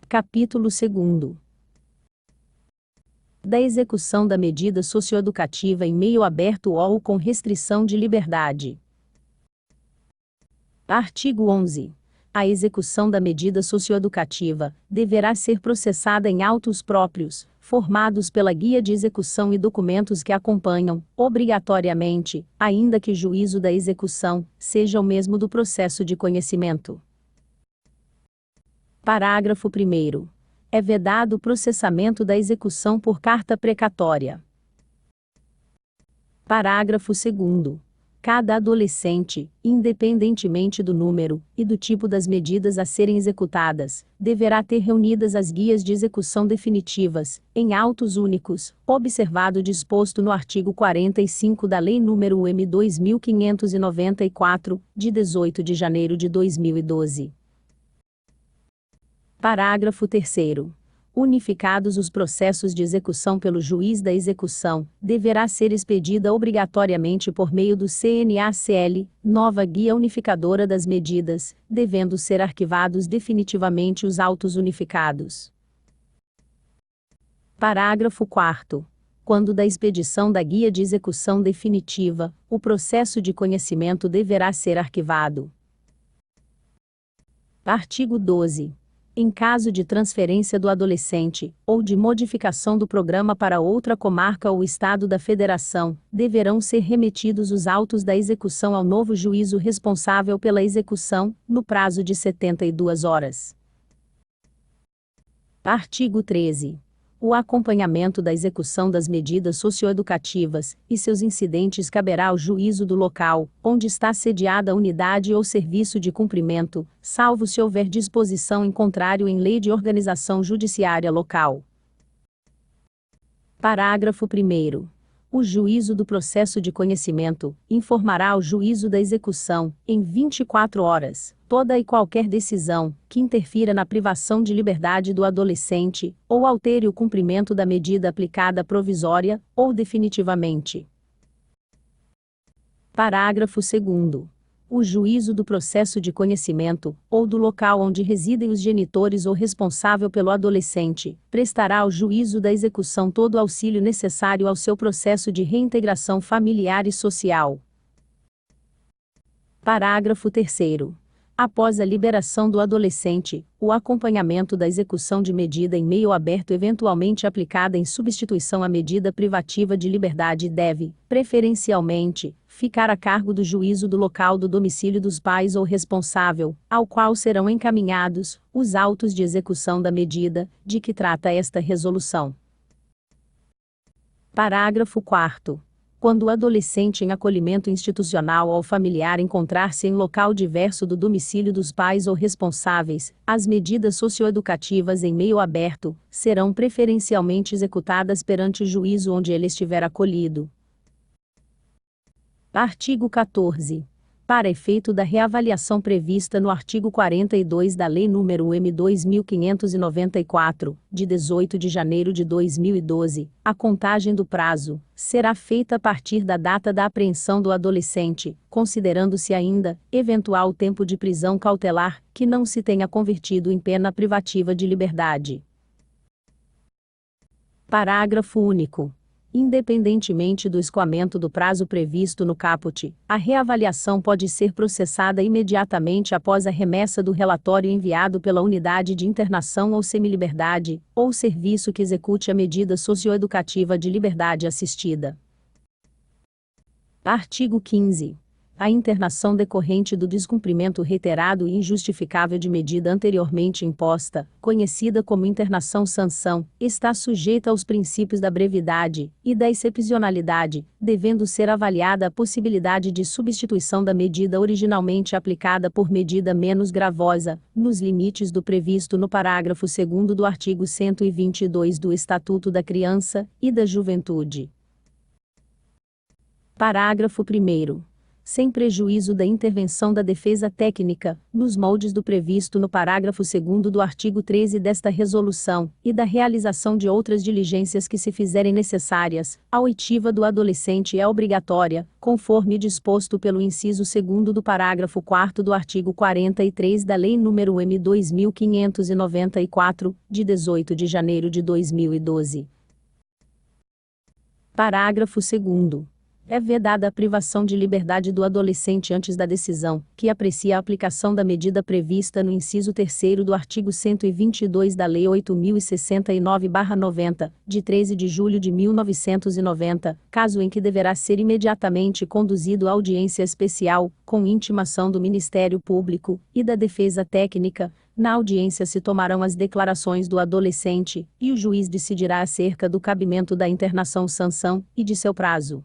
Capítulo 2º. Da execução da medida socioeducativa em meio aberto ou com restrição de liberdade. Artigo 11. A execução da medida socioeducativa deverá ser processada em autos próprios, formados pela guia de execução e documentos que acompanham, obrigatoriamente, ainda que o juízo da execução seja o mesmo do processo de conhecimento. Parágrafo 1º. É vedado o processamento da execução por carta precatória. Parágrafo 2º. Cada adolescente, independentemente do número e do tipo das medidas a serem executadas, deverá ter reunidas as guias de execução definitivas, em autos únicos, observado o disposto no artigo 45 da Lei nº M. 2594, de 18 de janeiro de 2012. Parágrafo 3º. Unificados os processos de execução pelo juiz da execução, deverá ser expedida obrigatoriamente por meio do CNACL, nova guia unificadora das medidas, devendo ser arquivados definitivamente os autos unificados. Parágrafo 4º. Quando da expedição da guia de execução definitiva, o processo de conhecimento deverá ser arquivado. Artigo 12. Em caso de transferência do adolescente, ou de modificação do programa para outra comarca ou estado da federação, deverão ser remetidos os autos da execução ao novo juízo responsável pela execução, no prazo de 72 horas. Artigo 13. O acompanhamento da execução das medidas socioeducativas e seus incidentes caberá ao juízo do local, onde está sediada a unidade ou serviço de cumprimento, salvo se houver disposição em contrário em lei de organização judiciária local. Parágrafo 1º. O juízo do processo de conhecimento informará ao juízo da execução, em 24 horas, toda e qualquer decisão que interfira na privação de liberdade do adolescente, ou altere o cumprimento da medida aplicada provisória, ou definitivamente. Parágrafo 2º. O juízo do processo de conhecimento, ou do local onde residem os genitores ou responsável pelo adolescente, prestará ao juízo da execução todo o auxílio necessário ao seu processo de reintegração familiar e social. Parágrafo 3º. Após a liberação do adolescente, o acompanhamento da execução de medida em meio aberto eventualmente aplicada em substituição à medida privativa de liberdade deve, preferencialmente, ficar a cargo do juízo do local do domicílio dos pais ou responsável, ao qual serão encaminhados os autos de execução da medida, de que trata esta resolução. Parágrafo 4º. Quando o adolescente em acolhimento institucional ou familiar encontrar-se em local diverso do domicílio dos pais ou responsáveis, as medidas socioeducativas em meio aberto serão preferencialmente executadas perante o juízo onde ele estiver acolhido. Artigo 14. Para efeito da reavaliação prevista no artigo 42 da Lei nº M. 2594, de 18 de janeiro de 2012, a contagem do prazo será feita a partir da data da apreensão do adolescente, considerando-se ainda eventual tempo de prisão cautelar que não se tenha convertido em pena privativa de liberdade. Parágrafo único. Independentemente do escoamento do prazo previsto no caput, a reavaliação pode ser processada imediatamente após a remessa do relatório enviado pela unidade de internação ou semiliberdade, ou serviço que execute a medida socioeducativa de liberdade assistida. Artigo 15. A internação decorrente do descumprimento reiterado e injustificável de medida anteriormente imposta, conhecida como internação-sanção, está sujeita aos princípios da brevidade e da excepcionalidade, devendo ser avaliada a possibilidade de substituição da medida originalmente aplicada por medida menos gravosa, nos limites do previsto no parágrafo 2º do artigo 122 do Estatuto da Criança e da Juventude. Parágrafo 1º. sem prejuízo da intervenção da defesa técnica, nos moldes do previsto no parágrafo 2º do artigo 13 desta resolução, e da realização de outras diligências que se fizerem necessárias, a oitiva do adolescente é obrigatória, conforme disposto pelo inciso 2º do parágrafo 4º do artigo 43 da Lei nº M. 2594, de 18 de janeiro de 2012. Parágrafo 2º. É vedada a privação de liberdade do adolescente antes da decisão, que aprecia a aplicação da medida prevista no inciso 3º do artigo 122 da Lei 8.069/90, de 13 de julho de 1990, caso em que deverá ser imediatamente conduzido à audiência especial, com intimação do Ministério Público e da Defesa Técnica. Na audiência se tomarão as declarações do adolescente, e o juiz decidirá acerca do cabimento da internação-sanção e de seu prazo.